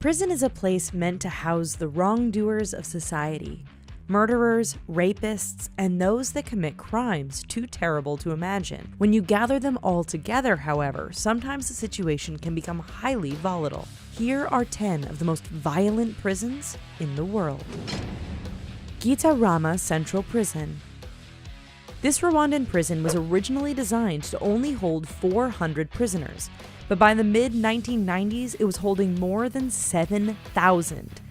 Prison is a place meant to house the wrongdoers of society. Murderers, rapists, and those that commit crimes too terrible to imagine. When you gather them all together, however, sometimes the situation can become highly volatile. Here are 10 of the most violent prisons in the world. Gitarama Central Prison. This Rwandan prison was originally designed to only hold 400 prisoners, but by the mid-1990s it was holding more than 7,000.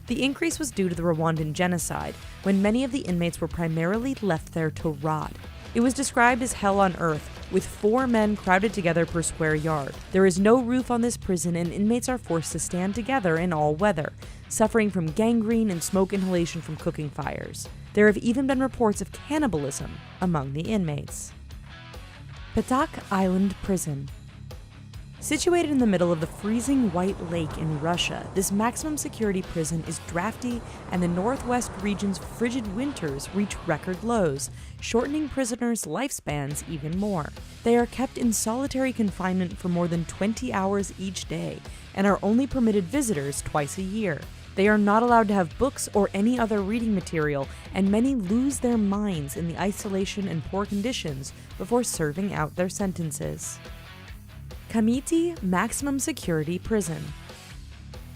The increase was due to the Rwandan genocide, when many of the inmates were primarily left there to rot. It was described as hell on earth, with 4 men crowded together per square yard. There is no roof on this prison and inmates are forced to stand together in all weather, suffering from gangrene and smoke inhalation from cooking fires. There have even been reports of cannibalism among the inmates. Petak Island Prison. Situated in the middle of the freezing White Lake in Russia, this maximum security prison is drafty, and the northwest region's frigid winters reach record lows, shortening prisoners' lifespans even more. They are kept in solitary confinement for more than 20 hours each day, and are only permitted visitors twice a year. They are not allowed to have books or any other reading material, and many lose their minds in the isolation and poor conditions before serving out their sentences. Kamiti Maximum Security Prison.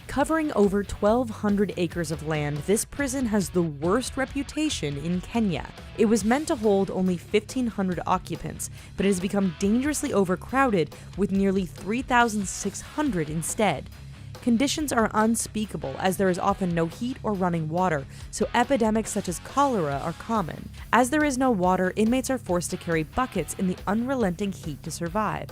Covering over 1,200 acres of land, this prison has the worst reputation in Kenya. It was meant to hold only 1,500 occupants, but it has become dangerously overcrowded with nearly 3,600 instead. Conditions are unspeakable as there is often no heat or running water, so epidemics such as cholera are common. As there is no water, inmates are forced to carry buckets in the unrelenting heat to survive.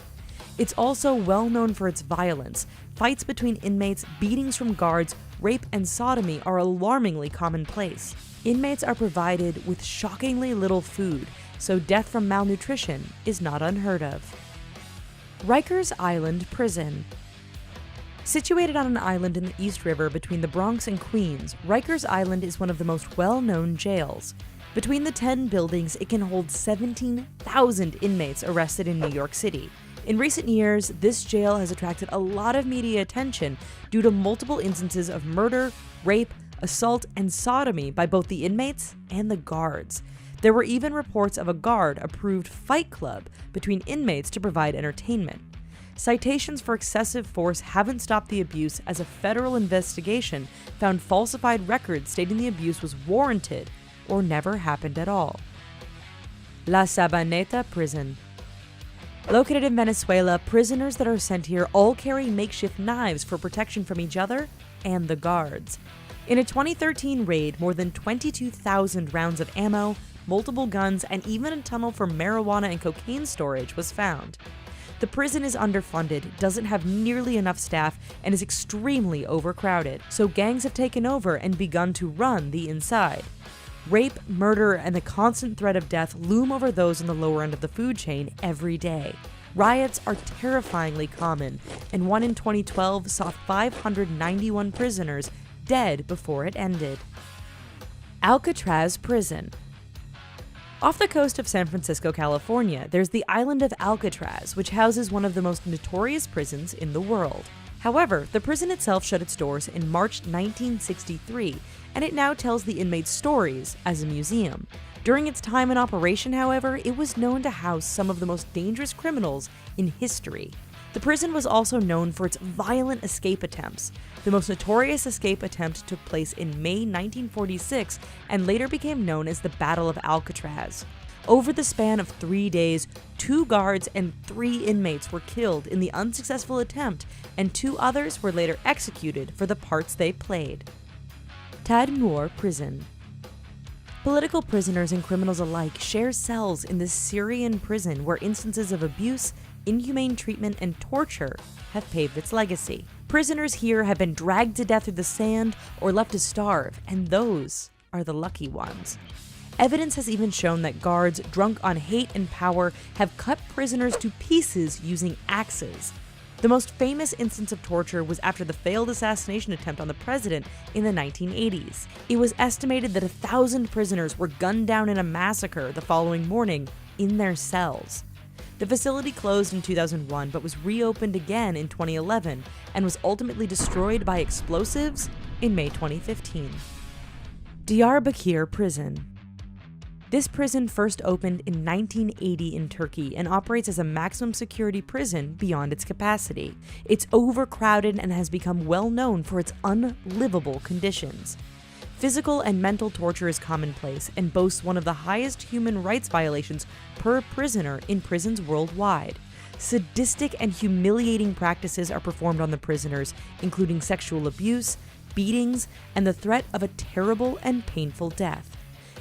It's also well known for its violence. Fights between inmates, beatings from guards, rape, and sodomy are alarmingly commonplace. Inmates are provided with shockingly little food, so death from malnutrition is not unheard of. Rikers Island Prison. Situated on an island in the East River between the Bronx and Queens, Rikers Island is one of the most well-known jails. Between the 10 buildings, it can hold 17,000 inmates arrested in New York City. In recent years, this jail has attracted a lot of media attention due to multiple instances of murder, rape, assault, and sodomy by both the inmates and the guards. There were even reports of a guard-approved fight club between inmates to provide entertainment. Citations for excessive force haven't stopped the abuse, as a federal investigation found falsified records stating the abuse was warranted or never happened at all. La Sabaneta Prison. Located in Venezuela, prisoners that are sent here all carry makeshift knives for protection from each other and the guards. In a 2013 raid, more than 22,000 rounds of ammo, multiple guns, and even a tunnel for marijuana and cocaine storage was found. The prison is underfunded, doesn't have nearly enough staff, and is extremely overcrowded, so gangs have taken over and begun to run the inside. Rape, murder, and the constant threat of death loom over those in the lower end of the food chain every day. Riots are terrifyingly common, and one in 2012 saw 591 prisoners dead before it ended. Alcatraz Prison. Off the coast of San Francisco, California, there's the island of Alcatraz, which houses one of the most notorious prisons in the world. However, the prison itself shut its doors in March 1963, and it now tells the inmates' stories as a museum. During its time in operation, however, it was known to house some of the most dangerous criminals in history. The prison was also known for its violent escape attempts. The most notorious escape attempt took place in May 1946 and later became known as the Battle of Alcatraz. Over the span of 3 days, 2 guards and 3 inmates were killed in the unsuccessful attempt, and 2 others were later executed for the parts they played. Tadmor Prison. Political prisoners and criminals alike share cells in this Syrian prison where instances of abuse, inhumane treatment, and torture have paved its legacy. Prisoners here have been dragged to death through the sand or left to starve, and those are the lucky ones. Evidence has even shown that guards, drunk on hate and power, have cut prisoners to pieces using axes. The most famous instance of torture was after the failed assassination attempt on the president in the 1980s. It was estimated that 1,000 prisoners were gunned down in a massacre the following morning in their cells. The facility closed in 2001 but was reopened again in 2011 and was ultimately destroyed by explosives in May 2015. Diyarbakir Prison. This prison first opened in 1980 in Turkey and operates as a maximum security prison beyond its capacity. It's overcrowded and has become well known for its unlivable conditions. Physical and mental torture is commonplace and boasts one of the highest human rights violations per prisoner in prisons worldwide. Sadistic and humiliating practices are performed on the prisoners, including sexual abuse, beatings, and the threat of a terrible and painful death.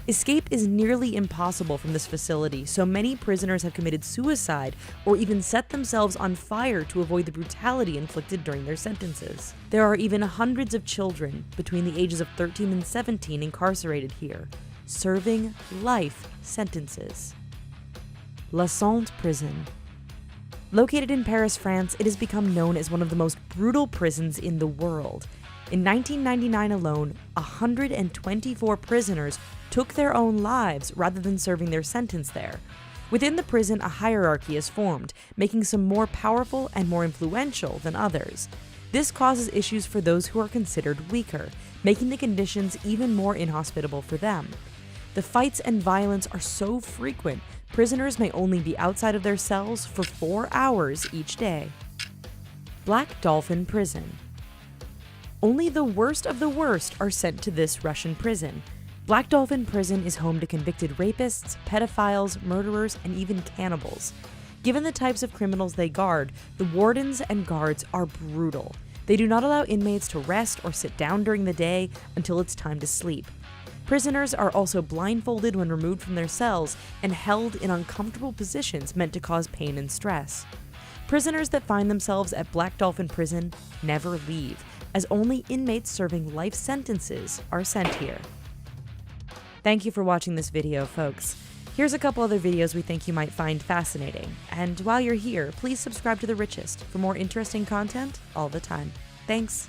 Escape is nearly impossible from this facility, so many prisoners have committed suicide or even set themselves on fire to avoid the brutality inflicted during their sentences. There are even hundreds of children between the ages of 13 and 17 incarcerated here, serving life sentences. La Sainte Prison. Located in Paris, France, it has become known as one of the most brutal prisons in the world. In 1999 alone, 124 prisoners took their own lives rather than serving their sentence there. Within the prison, a hierarchy is formed, making some more powerful and more influential than others. This causes issues for those who are considered weaker, making the conditions even more inhospitable for them. The fights and violence are so frequent, prisoners may only be outside of their cells for 4 hours each day. Black Dolphin Prison. Only the worst of the worst are sent to this Russian prison. Black Dolphin Prison is home to convicted rapists, pedophiles, murderers, and even cannibals. Given the types of criminals they guard, the wardens and guards are brutal. They do not allow inmates to rest or sit down during the day until it's time to sleep. Prisoners are also blindfolded when removed from their cells and held in uncomfortable positions meant to cause pain and stress. Prisoners that find themselves at Black Dolphin Prison never leave, as only inmates serving life sentences are sent here. Thank you for watching this video, folks. Here's a couple other videos we think you might find fascinating. And while you're here, please subscribe to The Richest for more interesting content all the time. Thanks.